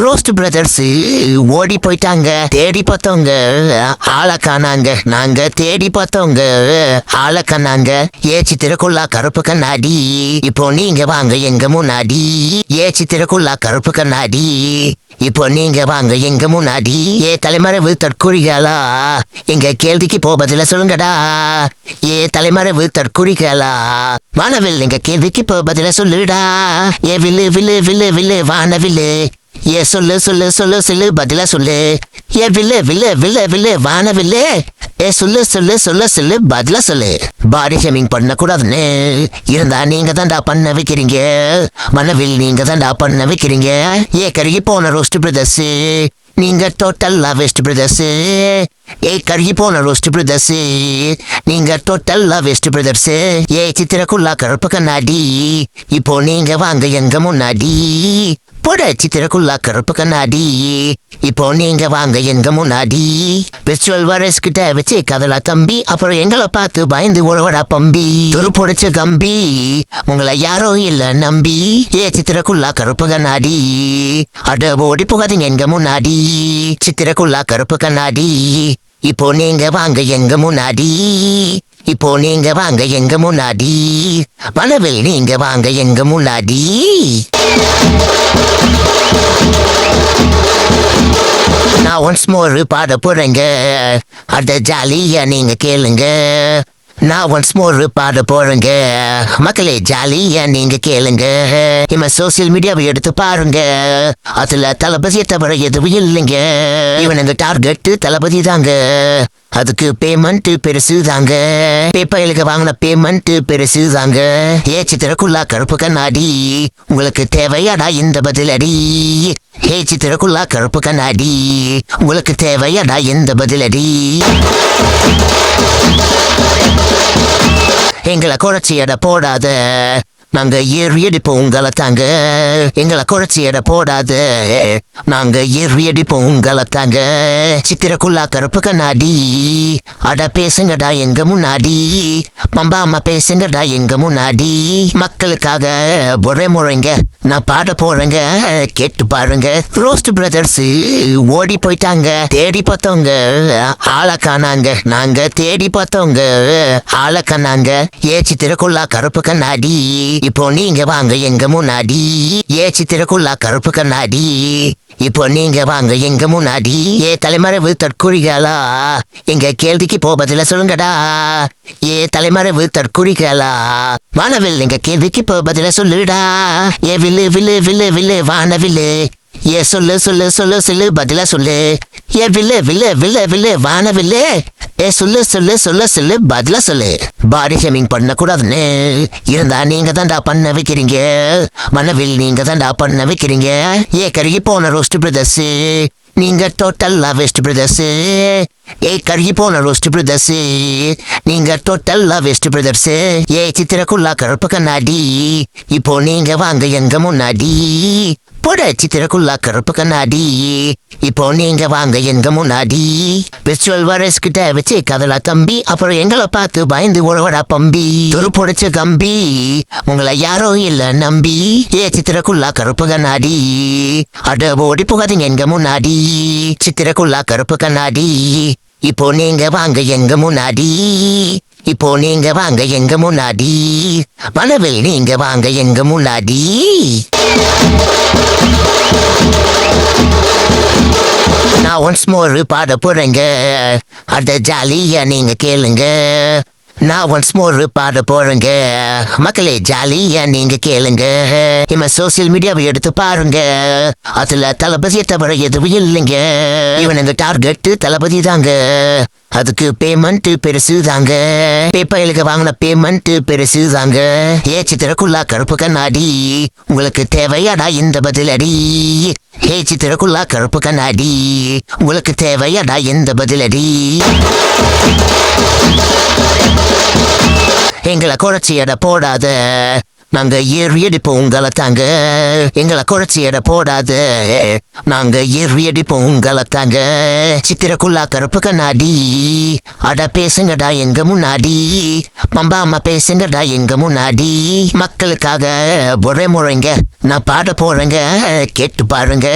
Roast brothers ஓடி போயிட்டாங்க. தேடி பார்த்தவங்க ஆளை காணாங்க. நாங்க தேடி பார்த்தவங்க ஆளை காணாங்க. சித்திரக்குள்ளா கருப்பு கண்ணாடி, இப்போ நீங்க வாங்க எங்க முன்னாடி. சித்திரக்குள்ளா கருப்பு கண்ணாடி, இப்போ நீங்க வாங்க எங்க முன்னாடி. தலைமறைவு தற்குறிகளா, எங்க கேள்விக்கு பதில சொல்லுங்கடா. தலைமறைவு தற்குறிகளா, வானவில் எங்க கேள்விக்கு பதில சொல்லுடா. வில்லு வில்லு வில்லு வில்லு வானவில்லு, சொல்லு சொல்லு சொல்லு சொல்லு பதில சொல்லு. வில்லு வில்லு வில்லு வில்லு வானவில்லு, சொல்லு சொல்லு சொல்லு சொல்லு பதில சொல்லு. பாடி ஷேமிங் பண்ண கூடாதுன்னு இருந்தா நீங்க தான்டா பண்ண வைக்கிறீங்க. மனவில் நீங்க தான்டா பண்ண வைக்கிறீங்க. கருகி போன ரோஸ்ட் பிரதர்ஸ், நீங்க டோட்டல்லா வெஸ்ட் பிரதர்ஸ். கருகி போன ரோஸ்ட் பிரதர்ஸ், நீங்க டோட்டல்லா வெஸ்ட் பிரதர்ஸ். சித்திரக்குள்ளா கருப்பு கண்ணாடி, இப்போ நீங்க வாங்க எங்க முன்னாடி. போட சித்திரக்குள்ளா கருப்பு கண்ணாடி, இப்போ நீங்க வாங்க எங்க முன்னாடி. விர்ச்சுவல் வைரஸ் கிட்ட வச்சு கதலா தம்பி, அப்புறம் எங்களை பார்த்து பயந்து உழவடா பம்பி. துருப்புடைச்ச கம்பி, உங்களை யாரோ இல்ல நம்பி. சித்திரக்குள்ளா கருப்பு கண்ணாடி, அட ஓடி போகாதீங்க எங்க முன்னாடி. சித்திரக்குள்ளா கருப்பு கண்ணாடி, இப்போ நீங்க வாங்க எங்க முன்னாடி. இப்போ நீங்க வாங்க எங்க முன்னாடி. வனவில் நீங்க வாங்க எங்க முன்னாடி. நான் ஒன்ஸ் மோர் பாட போறேங்க, அட ஜாலியா நீங்க கேளுங்க. நான் ஒன்ஸ் மோர் பாட போறேங்க, மக்களே ஜாலியா நீங்க கேளுங்க. இவன் சோசியல் மீடியாவை எடுத்து பாருங்க, அதுல தளபதியை தவிர எதுவும் இல்லைங்க. இவனுங்க டார்கெட் தளபதி தாங்க, அதுக்கு பேமெண்ட் பெருசு தாங்க. பேப்பைகளுக்கு வாங்கின பேமெண்ட் பெருசு தாங்க. சித்திரக்குள்ளா கருப்பு கண்ணாடி, உங்களுக்கு தேவையாடா இந்த பதிலடி. சித்திரக்குள்ளா கருப்பு கண்ணாடி, உங்களுக்கு தேவையாடா இந்த பதிலடி. எங்களை குறைச்சி எடை போடாத, நாங்க ஏறியடிப்போம் உங்களை தாங்க. எங்களை குறைச்சி எடை போடாத, நாங்க ஏறியடிப்போம் உங்களை தாங்க. சித்திரக்குள்ளா கருப்பு கண்ணாடி, அட பேசுங்கடா எங்க முன்னாடி. பம்பாமா பேசுங்கடா எங்க முன்னாடி. மக்களுக்காக ஒரே முறைங்க நான் பாட போறேங்க, கேட்டு பாருங்க. ரோஸ்ட் பிரதர்ஸ் ஓடி போயிட்டாங்க. தேடி பார்த்தவங்க ஆளை காணாங்க. நாங்க தேடி பார்த்தவங்க ஆளை காணாங்க. சித்திரக்குள்ளா கருப்பு கண்ணாடி, இப்போ நீங்க வாங்க எங்க முன்னாடி. சித்திரக்குள்ளா கருப்பு கண்ணாடி, இப்போ நீங்க வாங்க எங்க முன்னாடி. தலைமறைவு தற்குறிகளா, எங்க கேள்விக்கு பதில சொல்லுங்கடா. தலைமறைவு தற்குறிகளா, வானவில் எங்க கேள்விக்கு பதில சொல்லுடா. வில்லு வில்லு வில்லு வில்லு வானவில்லு, சொல்லு சொல்லு சொல்லு சொல்லு பதில சொல்லு. வில்லு வில்லு வில்லு வில்லு வானவில்லு, சொல்லு சொல்லு சொல்லு சொல்லு பதில சொல்லு. பாடி ஷேமிங் பண்ண கூடாதுன்னு இருந்தா நீங்க தான்டா பண்ண வைக்கிறீங்க. மனவில் நீங்க தான்டா பண்ண வைக்கிறீங்க. கருகி போன ரோஸ்ட் பிரதர்ஸ், நீங்க டோட்டல்லா வெஸ்ட் பிரதர்ஸ். கருகி போன ரோஸ்ட் பிரதர்ஸ், நீங்க டோட்டல்லா வெஸ்ட் பிரதர்ஸ். சித்திரக்குள்ளா கருப்பு கண்ணாடி, இப்போ நீங்க வாங்க எங்க முன்னாடி. போட சித்திரக்குள்ளா கருப்பு கண்ணாடி, இப்போ நீங்க வாங்க எங்க முன்னாடி. விர்ச்சுவல் வைரஸ் கிட்ட வச்சு கதலா தம்பி, அப்புறம் எங்களை பார்த்து பயந்து உழவடா பம்பி. துருப்புடைச்ச கம்பி, உங்களை யாரோ இல்ல நம்பி. சித்திரக்குள்ளா கருப்பு கண்ணாடி, அட ஓடி போகாதீங்க எங்க முன்னாடி. சித்திரக்குள்ளா கருப்பு கண்ணாடி, இப்போ நீங்க வாங்க எங்க முன்னாடி. இப்போ நீங்க வாங்க எங்க முன்னாடி. வனவில் நீங்க வாங்க எங்க முன்னாடி. நான் ஒன்ஸ் மோர் பாட போறேங்க, அட ஜாலியா நீங்க கேளுங்க. நான் ஒன்ஸ் மோர் பாட போறேங்க, மக்களே ஜாலியா நீங்க கேளுங்க. இவன் சோசியல் மீடியாவை எடுத்து பாருங்க, அதுல தளபதியை தவிர எதுவும் இல்லைங்க. இவனுங்க டார்கெட் தளபதி தாங்க, அதுக்கு பேமெண்ட் பெருசு தாங்க. பேப்பைகளுக்கு வாங்கின பேமெண்ட் பெருசு தாங்க. சித்திரக்குள்ளா கருப்பு கண்ணாடி, உங்களுக்கு தேவையாடா இந்த பதிலடி. சித்திரக்குள்ளா கருப்பு கண்ணாடி, உங்களுக்கு தேவையாடா இந்த பதிலடி. எங்களை குறைச்சி எடை போடாத, நாங்க ஏறியடிப்போம் உங்களை தாங்க. எங்களை குறைச்சி எடை போடாத, நாங்க ஏறியடிப்போம் உங்களை தாங்க. சித்திரக்குள்ளா கருப்பு கண்ணாடி, அட பேசுங்கடா எங்க முன்னாடி. பம்பாமா பேசுங்கடா எங்க முன்னாடி. மக்களுக்காக ஒரே முறைங்க நான் பாட போறேங்க, கேட்டு பாருங்க.